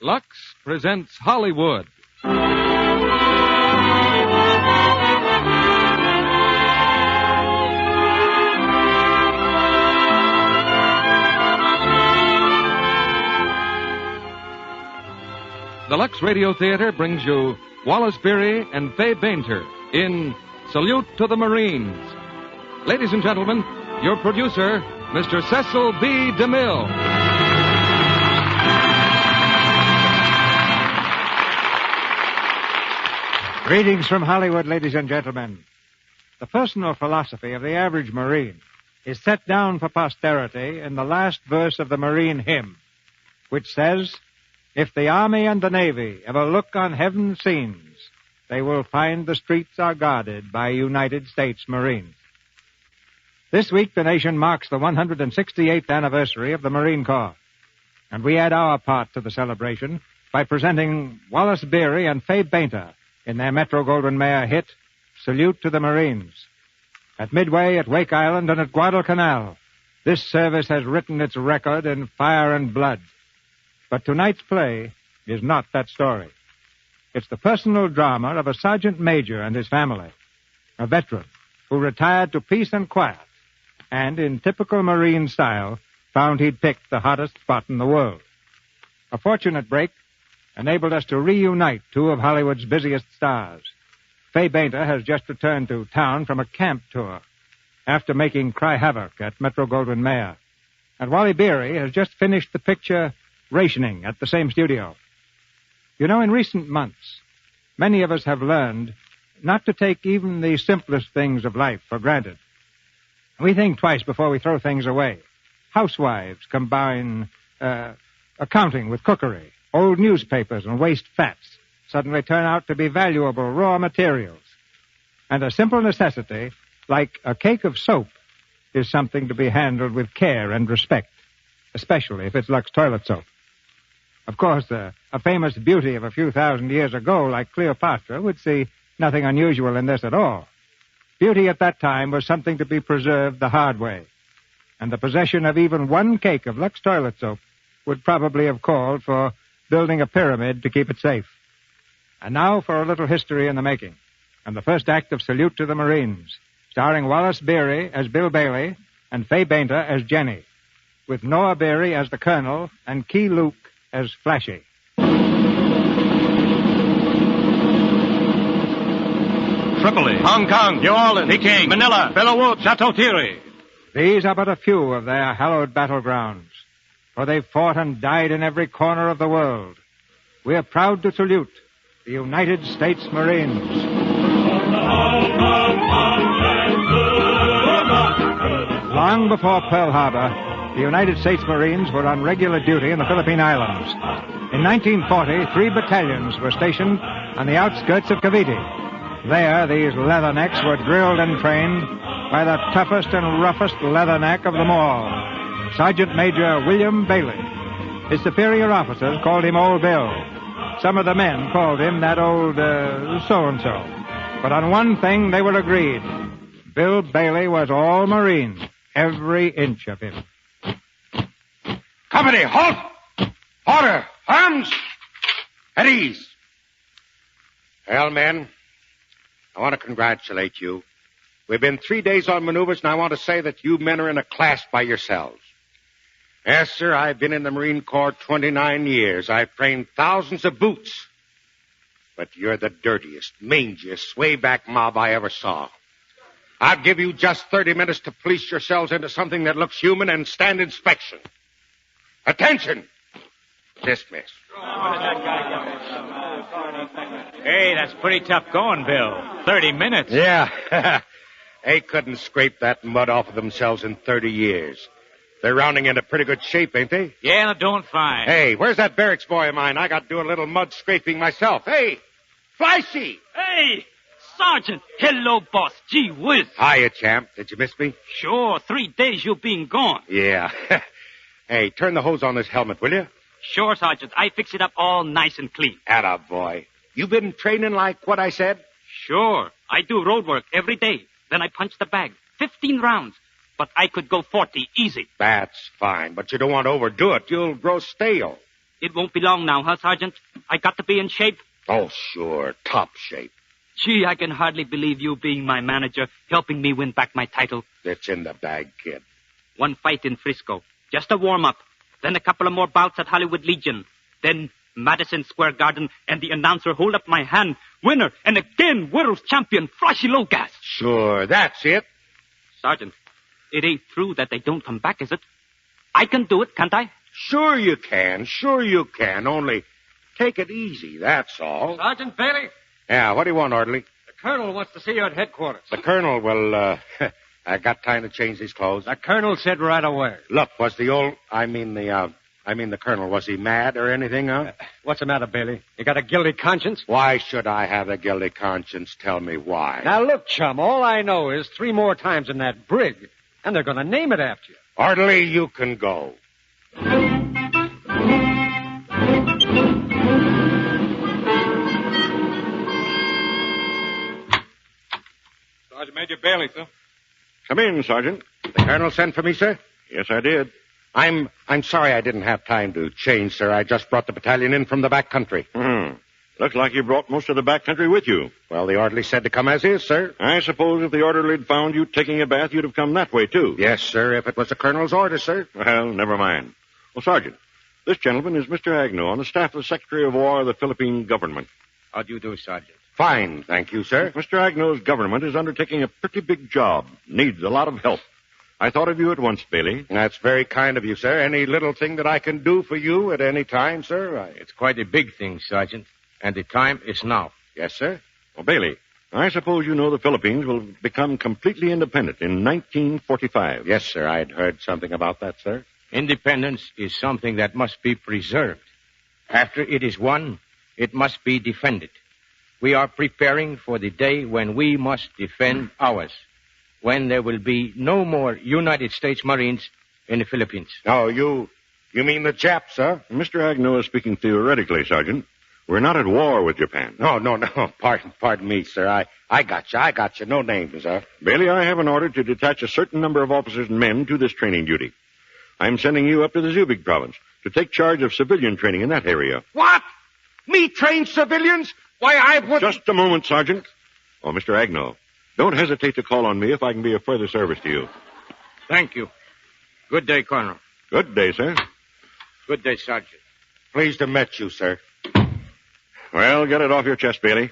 Lux presents Hollywood. The Lux Radio Theater brings you Wallace Beery and Fay Bainter in Salute to the Marines. Ladies and gentlemen, your producer, Mr. Cecil B. DeMille. Greetings from Hollywood, ladies and gentlemen. The personal philosophy of the average Marine is set down for posterity in the last verse of the Marine hymn, which says, "If the Army and the Navy ever look on heaven's scenes, they will find the streets are guarded by United States Marines." This week, the nation marks the 168th anniversary of the Marine Corps, and we add our part to the celebration by presenting Wallace Beery and Fay Bainter in their Metro-Goldwyn-Mayer hit, Salute to the Marines. At Midway, at Wake Island, and at Guadalcanal, this service has written its record in fire and blood. But tonight's play is not that story. It's the personal drama of a sergeant major and his family, a veteran who retired to peace and quiet, and in typical Marine style, found he'd picked the hottest spot in the world. A fortunate break enabled us to reunite two of Hollywood's busiest stars. Fay Bainter has just returned to town from a camp tour after making Cry Havoc at Metro-Goldwyn-Mayer. And Wally Beery has just finished the picture Rationing at the same studio. You know, in recent months, many of us have learned not to take even the simplest things of life for granted. We think twice before we throw things away. Housewives combine accounting with cookery. Old newspapers and waste fats suddenly turn out to be valuable raw materials. And a simple necessity, like a cake of soap, is something to be handled with care and respect, especially if it's Lux toilet soap. Of course, a famous beauty of a few thousand years ago, like Cleopatra, would see nothing unusual in this at all. Beauty at that time was something to be preserved the hard way, and the possession of even one cake of Lux toilet soap would probably have called for building a pyramid to keep it safe. And now for a little history in the making, and the first act of Salute to the Marines, starring Wallace Beery as Bill Bailey and Fay Bainter as Jenny, with Noah Beery as the Colonel and Key Luke as Flashy. Tripoli, Hong Kong, New Orleans, Peking, Manila, Belo Horizonte, Chateau Thierry. These are but a few of their hallowed battlegrounds, for they've fought and died in every corner of the world. We are proud to salute the United States Marines. Long before Pearl Harbor, the United States Marines were on regular duty in the Philippine Islands. In 1940, 3 battalions were stationed on the outskirts of Cavite. There, these leathernecks were drilled and trained by the toughest and roughest leatherneck of them all, Sergeant Major William Bailey. His superior officers called him Old Bill. Some of the men called him that old so-and-so. But on one thing they were agreed. Bill Bailey was all Marine, every inch of him. Company, halt! Order! Arms! At ease! Well, men, I want to congratulate you. We've been 3 days on maneuvers, and I want to say that you men are in a class by yourselves. Yes, sir, I've been in the Marine Corps 29 years. I've trained thousands of boots. But you're the dirtiest, mangiest, swayback mob I ever saw. I'll give you just 30 minutes to police yourselves into something that looks human and stand inspection. Attention! Dismiss. Hey, that's pretty tough going, Bill. 30 minutes. Yeah. They couldn't scrape that mud off of themselves in 30 years. They're rounding into pretty good shape, ain't they? Yeah, they're doing fine. Hey, where's that barracks boy of mine? I got to do a little mud scraping myself. Hey, Flashy! Hey, Sergeant. Hello, boss. Gee whiz. Hiya, champ. Did you miss me? Sure, 3 days you've been gone. Yeah. Hey, turn the hose on this helmet, will you? Sure, Sergeant. I fix it up all nice and clean. Atta boy. You been training like what I said? Sure. I do road work every day. Then I punch the bag. 15 rounds. But I could go 40 easy. That's fine, but you don't want to overdo it. You'll grow stale. It won't be long now, huh, Sergeant? I got to be in shape. Oh, sure. Top shape. Gee, I can hardly believe you being my manager, helping me win back my title. It's in the bag, kid. One fight in Frisco. Just a warm-up. Then a couple of more bouts at Hollywood Legion. Then Madison Square Garden, and the announcer hold up my hand. Winner, and again, world's champion, Floshy Logas. Sure, that's it. Sergeant, it ain't true that they don't come back, is it? I can do it, can't I? Sure you can. Sure you can. Only take it easy, that's all. Sergeant Bailey, Yeah, what do you want, orderly? the colonel wants to see you at headquarters. The colonel, well, I got time to change these clothes. The colonel said right away. Look, was the colonel, was he mad or anything, huh? What's the matter, Bailey? You got a guilty conscience? Why should I have a guilty conscience? Tell me why. Now, look, chum, all I know is 3 more times in that brig, and they're going to name it after you. Orderly, you can go. Sergeant Major Bailey, sir. Come in, Sergeant. The colonel sent for me, sir? Yes, I did. I'm sorry I didn't have time to change, sir. I just brought the battalion in from the back country. Looks like you brought most of the back country with you. Well, the orderly said to come as is, sir. I suppose if the orderly had found you taking a bath, you'd have come that way, too. Yes, sir, if it was the colonel's order, sir. Well, never mind. Well, Sergeant, this gentleman is Mr. Agnew on the staff of the Secretary of War of the Philippine government. How do you do, Sergeant? Fine, thank you, sir. Mr. Agnew's government is undertaking a pretty big job. Needs a lot of help. I thought of you at once, Bailey. That's very kind of you, sir. Any little thing that I can do for you at any time, sir? It's quite a big thing, Sergeant, and the time is now. Yes, sir. Well, Bailey, I suppose you know the Philippines will become completely independent in 1945. Yes, sir. I'd heard something about that, sir. Independence is something that must be preserved. After it is won, it must be defended. We are preparing for the day when we must defend ours, when there will be no more United States Marines in the Philippines. Oh, you mean the Japs, sir? Mr. Agnew is speaking theoretically, Sergeant. We're not at war with Japan. No. Pardon me, sir. I got you. No names, sir. Bailey, I have an order to detach a certain number of officers and men to this training duty. I'm sending you up to the Zubig province to take charge of civilian training in that area. What? Me train civilians? Why, I would... Just a moment, Sergeant. Oh, Mr. Agnew, don't hesitate to call on me if I can be of further service to you. Thank you. Good day, Colonel. Good day, sir. Good day, Sergeant. Pleased to meet you, sir. Well, get it off your chest, Bailey.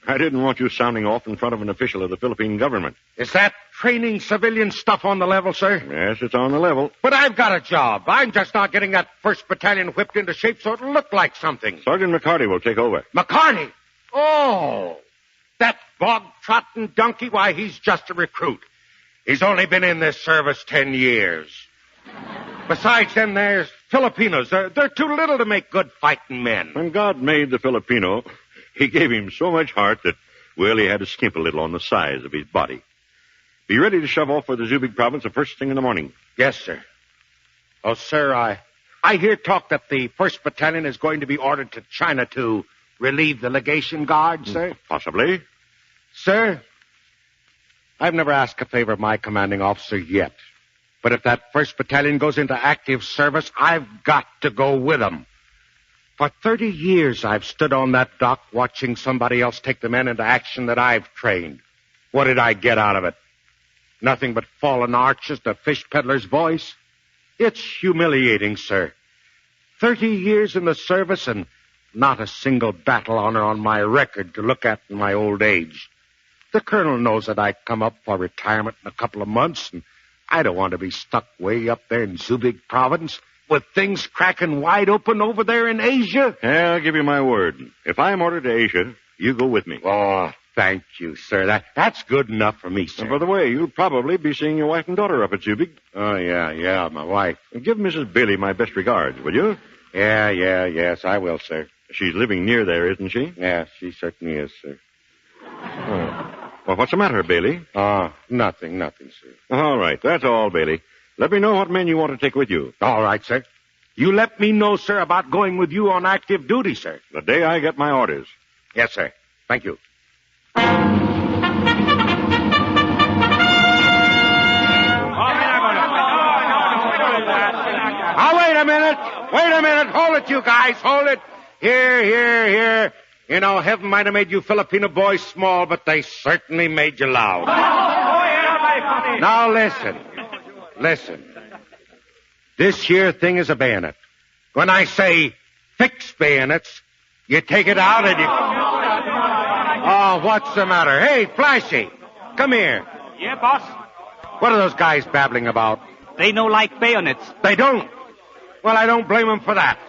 I didn't want you sounding off in front of an official of the Philippine government. Is that training civilian stuff on the level, sir? Yes, it's on the level. But I've got a job. I'm just not getting that 1st Battalion whipped into shape so it'll look like something. Sergeant McCarty will take over. McCarty? Oh, that bog-trotting donkey, why, he's just a recruit. He's only been in this service 10 years. Besides them, there's Filipinos. They're too little to make good fighting men. When God made the Filipino, he gave him so much heart that, well, he had to skimp a little on the size of his body. Be ready to shove off for the Zubig province the first thing in the morning. Yes, sir. Oh, sir, I hear talk that the 1st Battalion is going to be ordered to China to relieve the legation guard, sir. Possibly. Sir, I've never asked a favor of my commanding officer yet. But if that 1st Battalion goes into active service, I've got to go with them. For 30 years, I've stood on that dock watching somebody else take the men into action that I've trained. What did I get out of it? Nothing but fallen arches, the fish peddler's voice. It's humiliating, sir. 30 years in the service and not a single battle honor on my record to look at in my old age. The colonel knows that I come up for retirement in a couple of months, and I don't want to be stuck way up there in Zubig province with things cracking wide open over there in Asia. Yeah, I'll give you my word. If I'm ordered to Asia, you go with me. Oh, thank you, sir. That's good enough for me, sir. And by the way, you'll probably be seeing your wife and daughter up at Zubig. Oh, yeah, my wife. Give Mrs. Bailey my best regards, will you? Yes, I will, sir. She's living near there, isn't she? Yeah, she certainly is, sir. Oh. Well, what's the matter, Bailey? Nothing, sir. All right, that's all, Bailey. Let me know what men you want to take with you. All right, sir. You let me know, sir, about going with you on active duty, sir. The day I get my orders. Yes, sir. Thank you. Now, wait a minute. Wait a minute. Hold it, you guys. Hold it. Here. You know, heaven might have made you Filipino boys small, but they certainly made you loud. Now listen. This here thing is a bayonet. When I say fix bayonets, you take it out and you... Oh, what's the matter? Hey, Flashy, come here. Yeah, boss. What are those guys babbling about? They no like bayonets. They don't. Well, I don't blame them for that.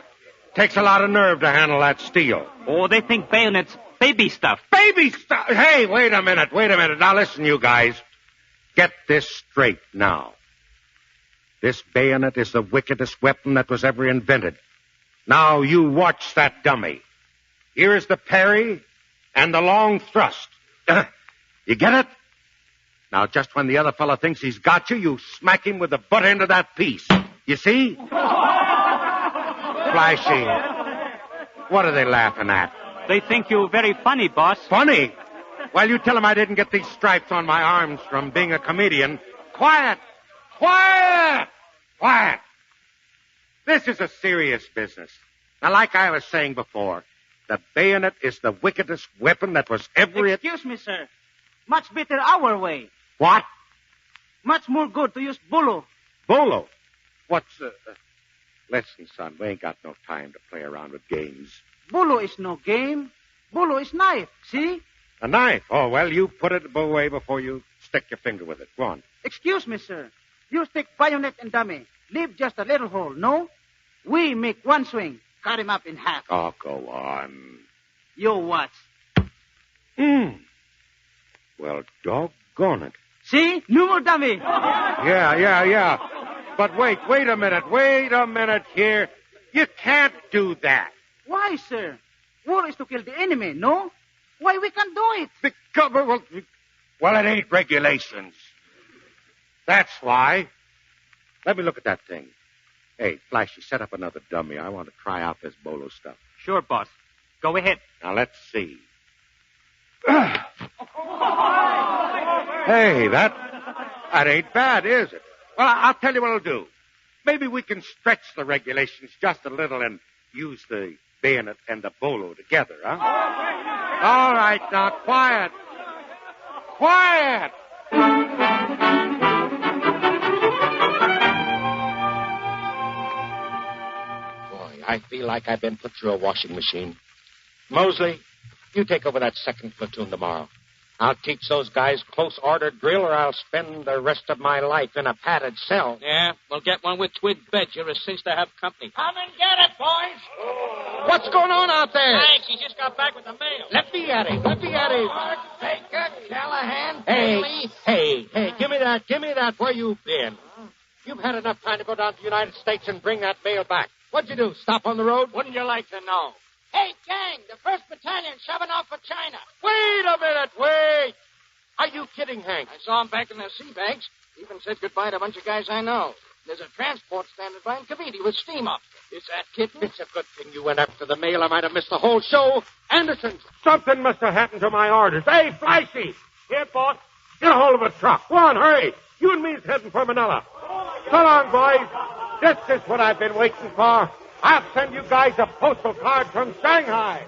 Takes a lot of nerve to handle that steel. Oh, they think bayonets baby stuff. Baby stuff? Hey, wait a minute. Now listen, you guys. Get this straight now. This bayonet is the wickedest weapon that was ever invented. Now you watch that dummy. Here is the parry and the long thrust. You get it? Now, just when the other fella thinks he's got you smack him with the butt end of that piece. You see? Flashy. What are they laughing at? They think you very funny, boss. Funny? Well, you tell them I didn't get these stripes on my arms from being a comedian. Quiet! This is a serious business. Now, like I was saying before, the bayonet is the wickedest weapon that was ever... Excuse me, sir. Much better our way. What? Much more good to use bolo. Bolo? What's... Listen, son, we ain't got no time to play around with games. Bolo is no game. Bolo is knife, see? A knife? Oh, well, you put it away before you stick your finger with it. Go on. Excuse me, sir. You stick bayonet and dummy. Leave just a little hole, no? We make one swing. Cut him up in half. Oh, go on. You watch. Well, doggone it. See? No more dummy. Yeah. But wait a minute here. You can't do that. Why, sir? War is to kill the enemy, no? Why we can't do it? Well, it ain't regulations. That's why. Let me look at that thing. Hey, Flashy, set up another dummy. I want to try out this bolo stuff. Sure, boss. Go ahead. Now, let's see. Hey, that ain't bad, is it? Well, I'll tell you what I'll do. Maybe we can stretch the regulations just a little and use the bayonet and the bolo together, huh? All right, now, quiet. Boy, I feel like I've been put through a washing machine. Mosley, you take over that second platoon tomorrow. I'll teach those guys close order drill, or I'll spend the rest of my life in a padded cell. Yeah, we'll get one with twig bed. You're a cinch to have company. Come and get it, boys. What's going on out there? Thanks, he just got back with the mail. Let me at him. Take it, Callahan. Hey, give me that. Where you been? You've had enough time to go down to the United States and bring that mail back. What'd you do, stop on the road? Wouldn't you like to know? Hey, gang, the 1st Battalion shoving off for China. Wait a minute, wait. Are you kidding, Hank? I saw him back in the sea bags. Even said goodbye to a bunch of guys I know. There's a transport standing by in Cavite with steam up. Is that kitten? It's a good thing you went after the mail. I might have missed the whole show. Anderson. Something must have happened to my orders. Hey, Flashy! Here, boss. Get a hold of a truck. Go on, hurry. You and me's heading for Manila. So long, boys. This is what I've been waiting for. I'll send you guys a postal card from Shanghai.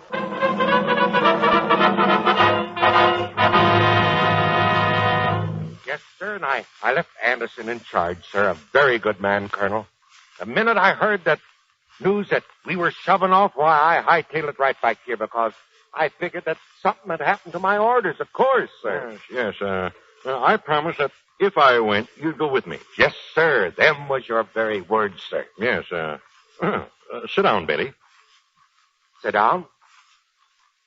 Yes, sir, and I left Anderson in charge, sir. A very good man, Colonel. The minute I heard that news that we were shoving off, why, I hightailed it right back here because I figured that something had happened to my orders, of course, sir. Yes. I promised that if I went, you'd go with me. Yes, sir. Them was your very words, sir. Yes, sit down, Bailey. Sit down?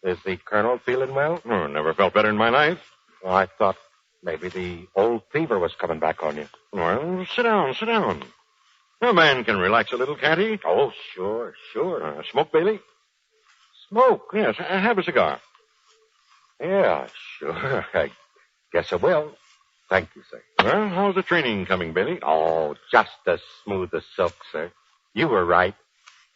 Is the Colonel feeling well? Oh, never felt better in my life. Oh, I thought maybe the old fever was coming back on you. Well, sit down. A man can relax a little, can't he? Oh, sure. Smoke, Bailey? Smoke? Yes, have a cigar. Yeah, sure. I guess I will. Thank you, sir. Well, how's the training coming, Bailey? Oh, just as smooth as silk, sir. You were right.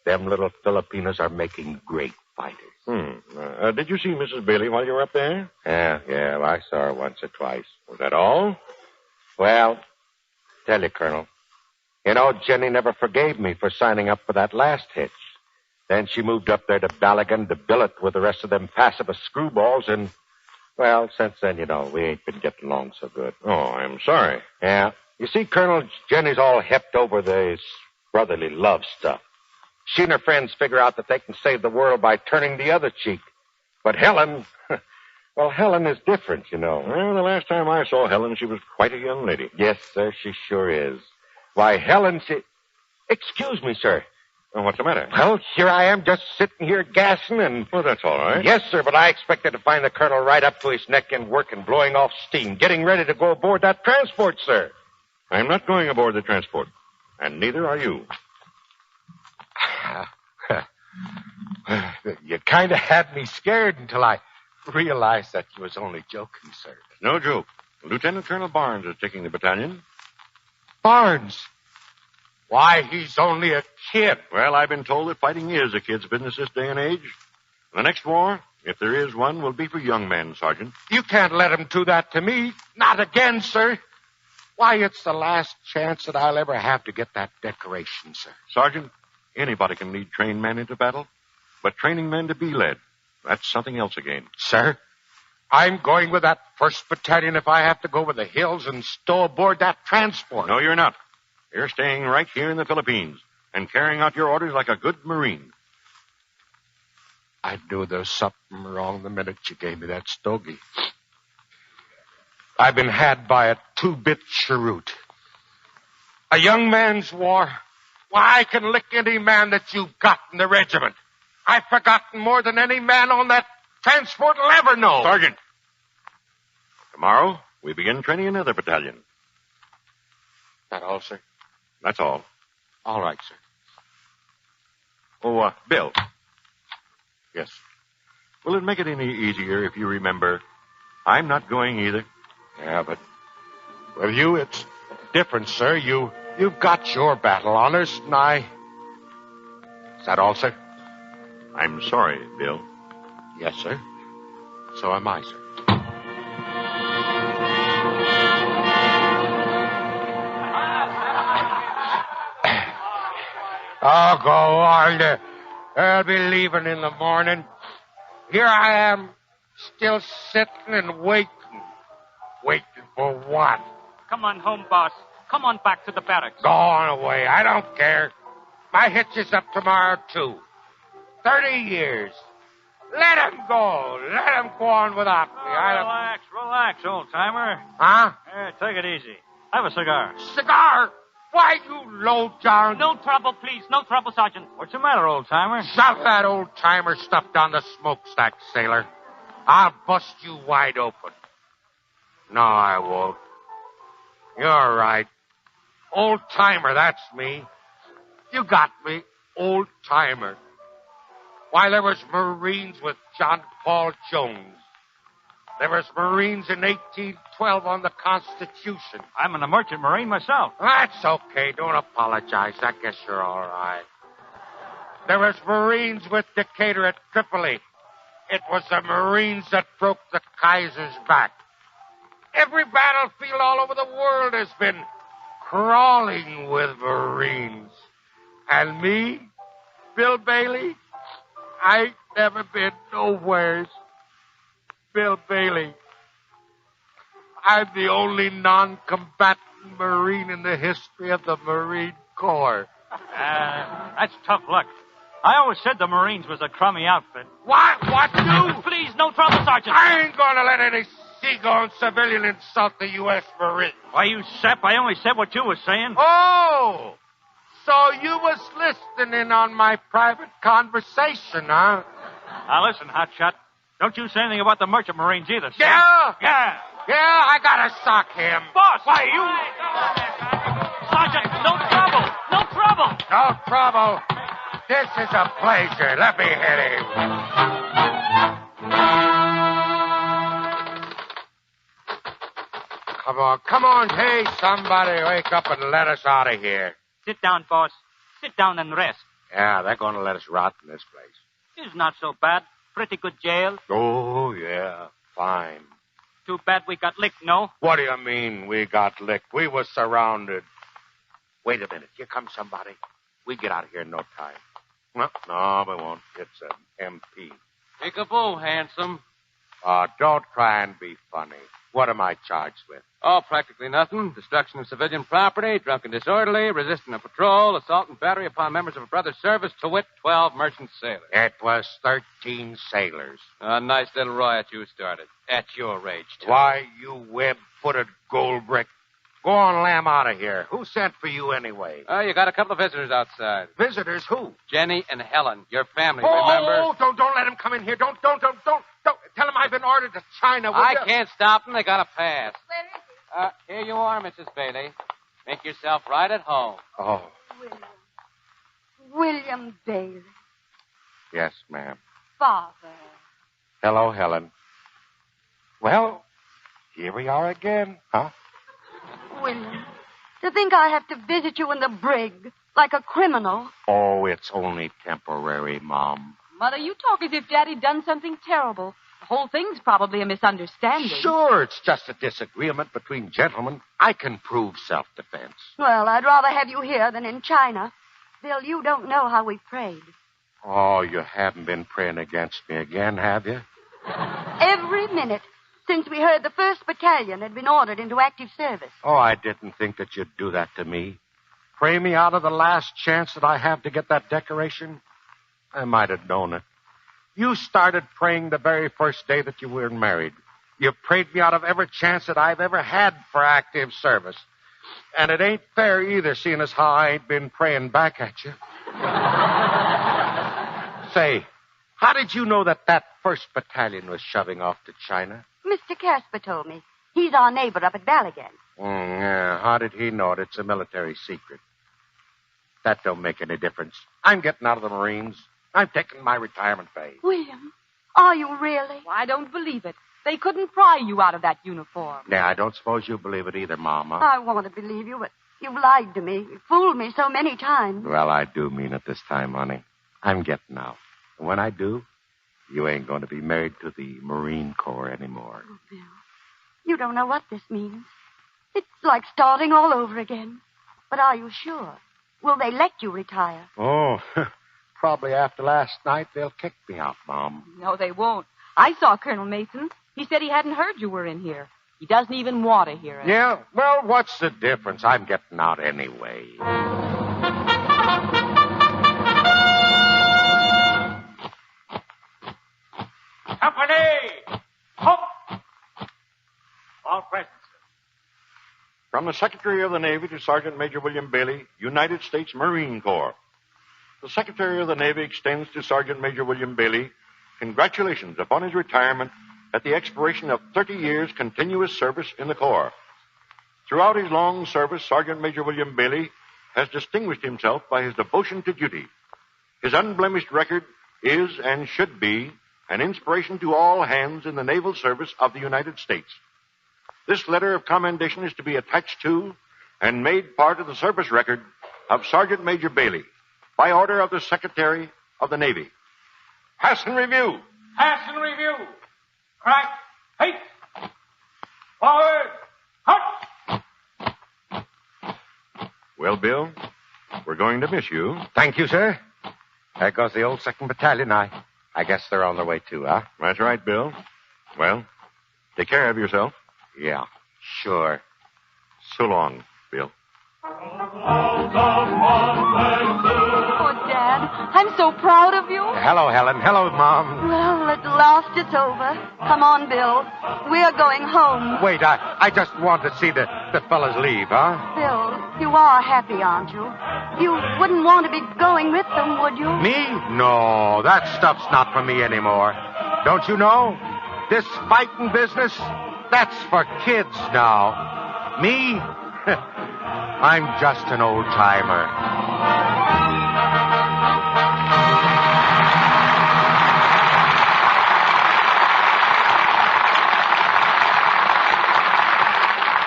Them little Filipinos are making great fighters. Did you see Mrs. Bailey while you were up there? Yeah, I saw her once or twice. Was that all? Well, tell you, Colonel, You know, Jenny never forgave me for signing up for that last hitch. Then she moved up there to Ballaghan to billet with the rest of them pacifist screwballs, and, well, since then, you know, we ain't been getting along so good. Oh, I'm sorry. Yeah. You see, Colonel, Jenny's all hepped over this brotherly love stuff. She and her friends figure out that they can save the world by turning the other cheek. But Helen, well, Helen is different, you know. Well, the last time I saw Helen, she was quite a young lady. Yes, sir, she sure is. Why, Helen, Excuse me, sir. Well, what's the matter? Well, here I am just sitting here gassing and... Well, that's all right. Yes, sir, but I expected to find the colonel right up to his neck in work and blowing off steam, getting ready to go aboard that transport, sir. I'm not going aboard the transport, and neither are you. You kind of had me scared until I realized that you was only joking, sir. No joke. Lieutenant Colonel Barnes is taking the battalion. Barnes? Why, he's only a kid. Well, I've been told that fighting is a kid's business this day and age. The next war, if there is one, will be for young men, Sergeant. You can't let him do that to me. Not again, sir. Why, it's the last chance that I'll ever have to get that decoration, sir. Sergeant, anybody can lead trained men into battle, but training men to be led, that's something else again. Sir, I'm going with that 1st Battalion if I have to go over the hills and stow aboard that transport. No, you're not. You're staying right here in the Philippines and carrying out your orders like a good Marine. I knew there was something wrong the minute you gave me that stogie. I've been had by a 2-bit cheroot. A young man's war. Why, I can lick any man that you've got in the regiment. I've forgotten more than any man on that transport will ever know. Sergeant, tomorrow we begin training another battalion. That all, sir? That's all. All right, sir. Oh, Bill. Yes. Will it make it any easier if you remember, I'm not going either? Yeah, but with you, it's different, sir. You've got your battle honors, and I... Is that all, sir? I'm sorry, Bill. Yes, sir. So am I, sir. Oh, go on. I'll be leaving in the morning. Here I am, still sitting and waiting. Waiting for what? Come on home, boss. Come on back to the barracks. Go on away. I don't care. My hitch is up tomorrow, too. 30 years. Let him go. Let him go on without me. Relax, old-timer. Huh? Take it easy. Have a cigar. Cigar? Why, you low down... No trouble, please. No trouble, Sergeant. What's the matter, old-timer? Shove that old-timer stuff down the smokestack, sailor. I'll bust you wide open. No, I won't. You're right. Old-timer, that's me. You got me. Old-timer. Why, there was Marines with John Paul Jones. There was Marines in 1812 on the Constitution. I'm in a merchant marine myself. That's okay. Don't apologize. I guess you're all right. There was Marines with Decatur at Tripoli. It was the Marines that broke the Kaiser's back. Every battlefield all over the world has been crawling with Marines. And me, Bill Bailey, I ain't never been nowheres. Bill Bailey. I'm the only non-combatant Marine in the history of the Marine Corps. That's tough luck. I always said the Marines was a crummy outfit. What? What, you? Please, no trouble, Sergeant. I ain't gonna let any seagoing civilian insult the U.S. Marine. Why, you sap, I only said what you was saying. Oh! So you was listening on my private conversation, huh? Now listen, hotshot. Don't you say anything about the merchant marines either, son. Yeah? Yeah. Yeah, I gotta sock him. Boss! Why, you... Sergeant, no trouble. No trouble. No trouble. This is a pleasure. Let me hit him. Come on. Hey, somebody, wake up and let us out of here. Sit down, boss. Sit down and rest. Yeah, they're going to let us rot in this place. It's not so bad. Pretty good jail. Oh, yeah, fine. Too bad we got licked, no? What do you mean we got licked? We were surrounded. Wait a minute. Here comes somebody. We get out of here in no time. No, we won't. It's an MP. Peekaboo, handsome. Oh, don't try and be funny. What am I charged with? Oh, practically nothing. Destruction of civilian property, drunken disorderly, resisting a patrol, assault and battery upon members of a brother's service, to wit, 12 merchant sailors. It was 13 sailors. A nice little riot you started. At your age, too. Why, you web-footed gold brick. Go on, lamb out of here. Who sent for you anyway? Oh, you got a couple of visitors outside. Visitors? Who? Jenny and Helen, your family, remember? Oh, don't let him come in here. Don't. Tell him I've been ordered to China. I can't stop them. They got a pass. Where is he? Here you are, Mrs. Bailey. Make yourself right at home. Oh. William Bailey. Yes, ma'am. Father. Hello, Helen. Well, here we are again, huh? William, to think I have to visit you in the brig, like a criminal. Oh, it's only temporary, Mom. Mother, you talk as if Daddy'd done something terrible. The whole thing's probably a misunderstanding. Sure, it's just a disagreement between gentlemen. I can prove self-defense. Well, I'd rather have you here than in China. Bill, you don't know how we prayed. Oh, you haven't been praying against me again, have you? Every minute. Since we heard the 1st Battalion had been ordered into active service. Oh, I didn't think that you'd do that to me. Pray me out of the last chance that I have to get that decoration? I might have known it. You started praying the very first day that you were married. You prayed me out of every chance that I've ever had for active service. And it ain't fair either, seeing as how I ain't been praying back at you. Say, how did you know that 1st Battalion was shoving off to China? Mr. Casper told me. He's our neighbor up at Balligan. Yeah, how did he know it? It's a military secret. That don't make any difference. I'm getting out of the Marines. I'm taking my retirement pay. William, are you really? Well, I don't believe it. They couldn't pry you out of that uniform. Yeah, I don't suppose you believe it either, Mama. I want to believe you, but you've lied to me. You've fooled me so many times. Well, I do mean it this time, honey. I'm getting out. And when I do, you ain't going to be married to the Marine Corps anymore. Oh, Bill, you don't know what this means. It's like starting all over again. But are you sure? Will they let you retire? Oh, probably after last night they'll kick me out, Mom. No, they won't. I saw Colonel Mason. He said he hadn't heard you were in here. He doesn't even want to hear it. Yeah, well, what's the difference? I'm getting out anyway. Company! Halt! All present, sir. From the Secretary of the Navy to Sergeant Major William Bailey, United States Marine Corps. The Secretary of the Navy extends to Sergeant Major William Bailey congratulations upon his retirement at the expiration of 30 years' continuous service in the Corps. Throughout his long service, Sergeant Major William Bailey has distinguished himself by his devotion to duty. His unblemished record is and should be an inspiration to all hands in the naval service of the United States. This letter of commendation is to be attached to and made part of the service record of Sergeant Major Bailey by order of the Secretary of the Navy. Pass and review. Pass and review. Crack. Height. Forward. Hut. Well, Bill, we're going to miss you. Thank you, sir. There goes the old 2nd Battalion. I guess they're on their way, too, huh? That's right, Bill. Well, take care of yourself. Yeah, sure. So long, Bill. Oh, Dad, I'm so proud of you. Hello, Helen. Hello, Mom. Well, at last it's over. Come on, Bill. We're going home. Wait, I just want to see the fellas leave, huh? Bill, you are happy, aren't you? You wouldn't want to be going with them, would you? Me? No, that stuff's not for me anymore. Don't you know? This fighting business, that's for kids now. Me? I'm just an old-timer.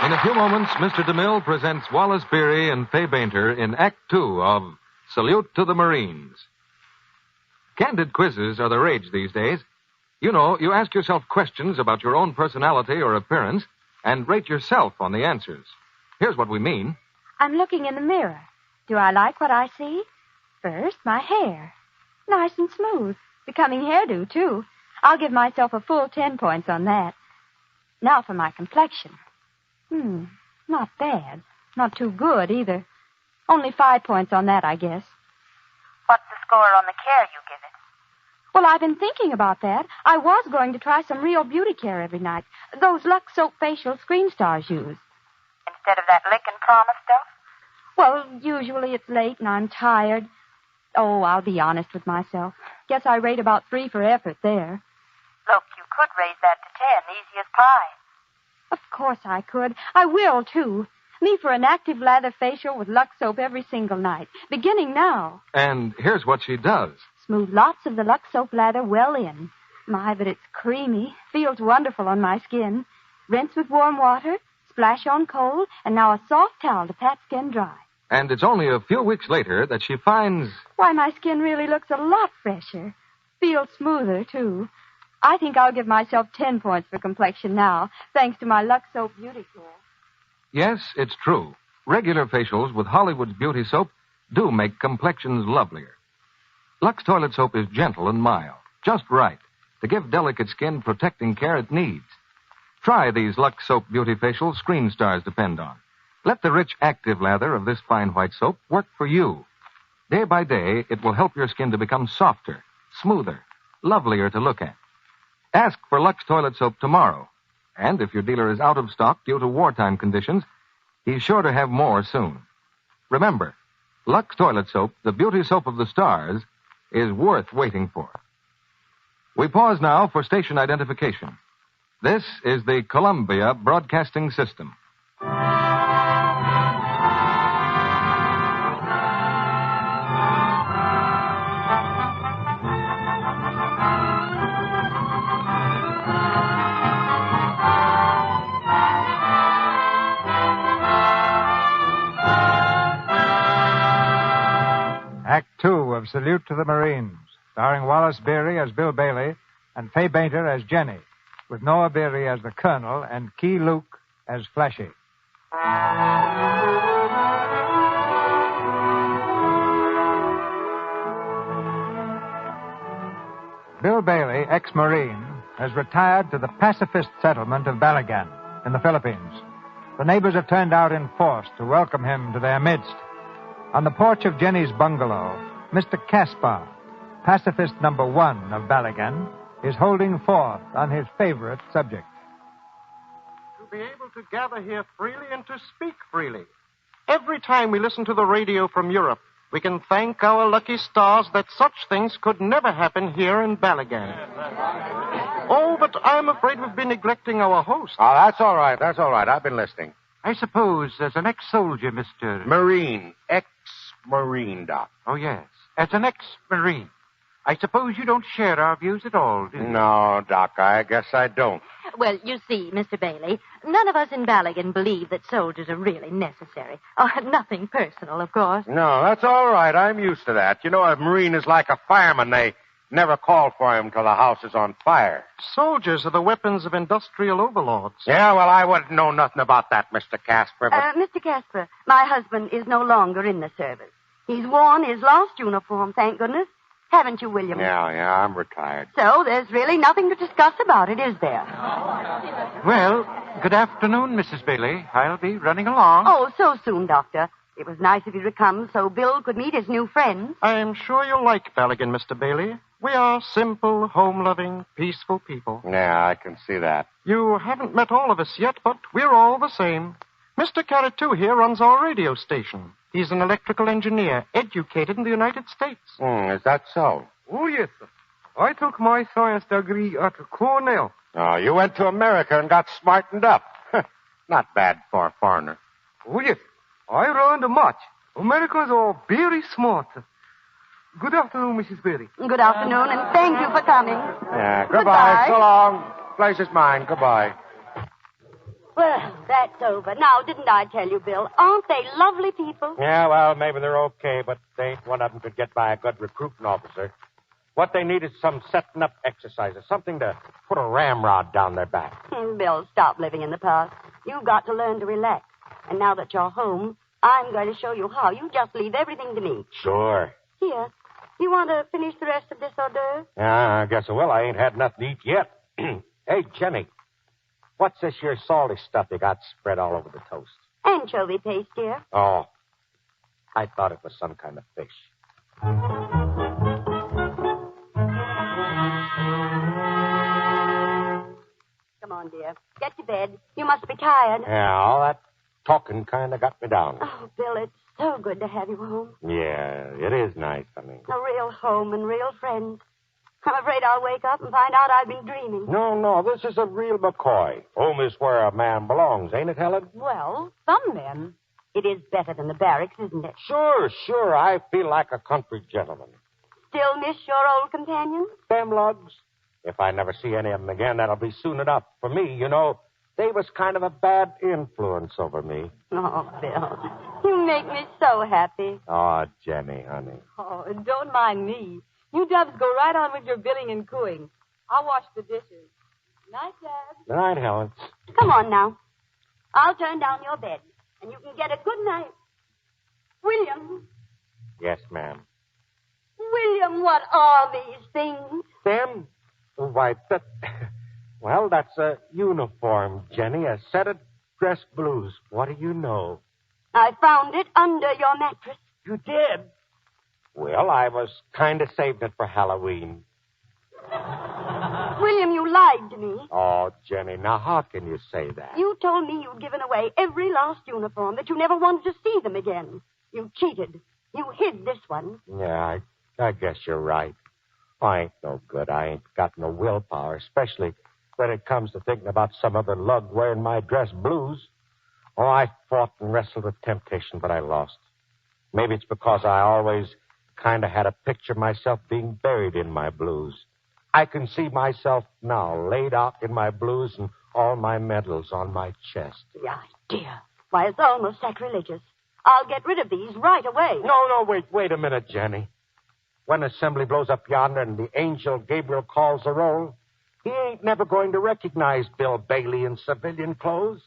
In a few moments, Mr. DeMille presents Wallace Beery and Fay Bainter in Act Two of Salute to the Marines. Candid quizzes are the rage these days. You know, you ask yourself questions about your own personality or appearance and rate yourself on the answers. Here's what we mean. I'm looking in the mirror. Do I like what I see? First, my hair. Nice and smooth. Becoming hairdo, too. I'll give myself a full 10 points on that. Now for my complexion. Not bad. Not too good, either. Only 5 points on that, I guess. What's the score on the care you give it? Well, I've been thinking about that. I was going to try some real beauty care every night. Those Lux Soap facial Screen Stars use. Instead of that lick and promise stuff? Well, usually it's late and I'm tired. Oh, I'll be honest with myself. Guess I rate about 3 for effort there. Look, you could raise that to 10, easy as pie. Of course I could. I will, too. Me for an active lather facial with Lux Soap every single night, beginning now. And here's what she does. Smooth lots of the Lux Soap lather well in. My, but it's creamy. Feels wonderful on my skin. Rinse with warm water, splash on cold, and now a soft towel to pat skin dry. And it's only a few weeks later that she finds... Why, my skin really looks a lot fresher. Feels smoother, too. I think I'll give myself 10 points for complexion now, thanks to my Lux Soap beauty care. Yes, it's true. Regular facials with Hollywood's beauty soap do make complexions lovelier. Lux toilet soap is gentle and mild, just right, to give delicate skin protecting care it needs. Try these Lux Soap beauty facials Screen Stars depend on. Let the rich, active lather of this fine white soap work for you. Day by day, it will help your skin to become softer, smoother, lovelier to look at. Ask for Lux toilet soap tomorrow. And if your dealer is out of stock due to wartime conditions, he's sure to have more soon. Remember, Lux toilet soap, the beauty soap of the stars, is worth waiting for. We pause now for station identification. This is the Columbia Broadcasting System. Act 2 of Salute to the Marines, starring Wallace Beery as Bill Bailey and Fay Bainter as Jenny, with Noah Beery as the Colonel and Key Luke as Flashy. Bill Bailey, ex-Marine, has retired to the pacifist settlement of Balagan in the Philippines. The neighbors have turned out in force to welcome him to their midst. On the porch of Jenny's bungalow, Mr. Caspar, pacifist number 1 of Balagan, is holding forth on his favorite subject. To be able to gather here freely and to speak freely. Every time we listen to the radio from Europe, we can thank our lucky stars that such things could never happen here in Balagan. Oh, but I'm afraid we've been neglecting our host. Oh, that's all right. That's all right. I've been listening. I suppose as an ex-soldier, Mr. Marine. Ex-Marine, Doc. Oh, yes. As an ex-Marine. I suppose you don't share our views at all, do you? No, Doc, I guess I don't. Well, you see, Mr. Bailey, none of us in Balagan believe that soldiers are really necessary. Oh, nothing personal, of course. No, that's all right. I'm used to that. You know, a Marine is like a fireman. They never call for him till the house is on fire. Soldiers are the weapons of industrial overlords. Yeah, well, I wouldn't know nothing about that, Mr. Casper. But... Mr. Casper, my husband is no longer in the service. He's worn his last uniform, thank goodness. Haven't you, William? Yeah, I'm retired. So there's really nothing to discuss about it, is there? Well, good afternoon, Mrs. Bailey. I'll be running along. Oh, so soon, Doctor. It was nice of you to come so Bill could meet his new friends. I'm sure you'll like Balagan, Mr. Bailey. We are simple, home-loving, peaceful people. Yeah, I can see that. You haven't met all of us yet, but we're all the same. Mr. Carrot, here runs our radio station. He's an electrical engineer, educated in the United States. Is that so? Oh, yes, sir. I took my science degree at Cornell. Oh, you went to America and got smartened up. Not bad for a foreigner. Oh, yes. I learned much. Americans are very smart. Good afternoon, Mrs. Berry. Good afternoon, and thank you for coming. Yeah, goodbye. So long. Place is mine. Goodbye. Well, that's over. Now, didn't I tell you, Bill? Aren't they lovely people? Yeah, well, maybe they're okay, but they ain't one of them could get by a good recruiting officer. What they need is some setting up exercises, something to put a ramrod down their back. Bill, stop living in the past. You've got to learn to relax. And now that you're home, I'm going to show you how. You just leave everything to me. Sure. Here. You want to finish the rest of this hors d'oeuvre? I guess I will. I ain't had nothing to eat yet. Hey, Jenny, what's this here salty stuff you got spread all over the toast? Anchovy paste, dear. Oh, I thought it was some kind of fish. Come on, dear. Get to bed. You must be tired. Yeah, all that talking kind of got me down. Oh, Bill, it's so good to have you home. Yeah, it is nice, honey. A real home and real friends. I'm afraid I'll wake up and find out I've been dreaming. No, this is a real McCoy. Home is where a man belongs, ain't it, Helen? Well, some men. It is better than the barracks, isn't it? Sure. I feel like a country gentleman. Still miss your old companions? Them lugs. If I never see any of them again, that'll be soon enough. For me, you know, they was kind of a bad influence over me. Oh, Bill, you make me so happy. Oh, Jenny, honey. Oh, don't mind me. You dubs go right on with your billing and cooing. I'll wash the dishes. Night, Dad. Good night, Helen. Come on now. I'll turn down your bed, and you can get a good night. William. Yes, ma'am. William, what are these things? Them? Why, well, that's a uniform, Jenny. A set of dress blues. What do you know? I found it under your mattress. You did? Well, I was kind of saving it for Halloween. William, you lied to me. Oh, Jenny, now how can you say that? You told me you'd given away every last uniform, that you never wanted to see them again. You cheated. You hid this one. Yeah, I guess you're right. I ain't no good. I ain't got no willpower, especially when it comes to thinking about some other lug wearing my dress blues. Oh, I fought and wrestled with temptation, but I lost. Maybe it's because I always kind of had a picture of myself being buried in my blues. I can see myself now laid out in my blues and all my medals on my chest. Yeah, dear. Why, it's almost sacrilegious. I'll get rid of these right away. No, wait a minute, Jenny. When assembly blows up yonder and the angel Gabriel calls the roll, he ain't never going to recognize Bill Bailey in civilian clothes.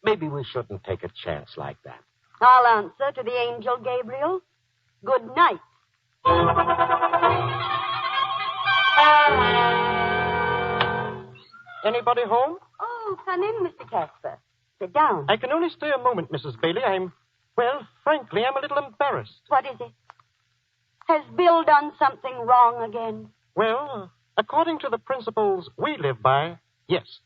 Maybe we shouldn't take a chance like that. I'll answer to the angel Gabriel. Good night. Anybody home? Oh, come in, Mr. Casper. Sit down. I can only stay a moment, Mrs. Bailey. Frankly, I'm a little embarrassed. What is it? Has Bill done something wrong again? Well, according to the principles we live by, yes.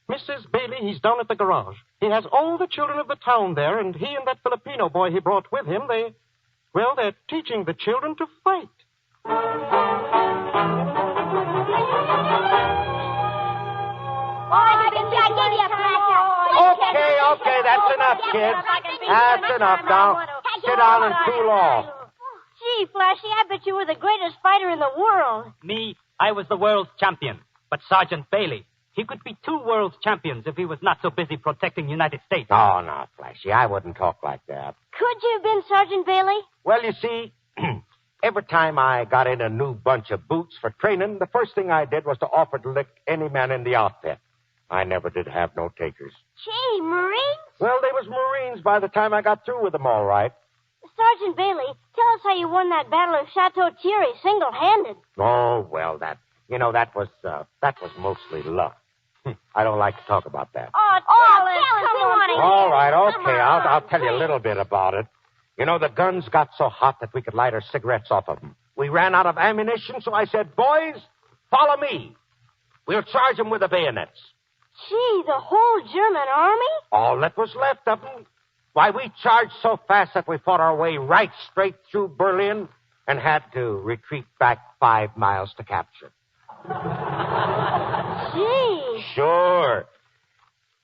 Mrs. Bailey, he's down at the garage. He has all the children of the town there, and he and that Filipino boy he brought with him, they're teaching the children to fight. Okay, that's enough, kids. That's enough now. Sit down and cool off. Gee, Flashy, I bet you were the greatest fighter in the world. Me, I was the world's champion. But Sergeant Bailey, he could be 2 world's champions if he was not so busy protecting United States. Oh, no, Flashy, I wouldn't talk like that. Could you have been Sergeant Bailey? Well, you see, every time I got in a new bunch of boots for training, the first thing I did was to offer to lick any man in the outfit. I never did have no takers. Gee, Marines? Well, they was Marines by the time I got through with them, all right. Sergeant Bailey, tell us how you won that battle of Chateau Thierry single-handed. Oh, well, that was mostly luck. I don't like to talk about that. Oh, tell us. Come on. All right, okay, I'll tell you a little bit about it. You know, the guns got so hot that we could light our cigarettes off of them. We ran out of ammunition, so I said, boys, follow me. We'll charge them with the bayonets. Gee, the whole German army? All that was left of them. Why, we charged so fast that we fought our way right straight through Berlin and had to retreat back 5 miles to capture. Gee. Sure.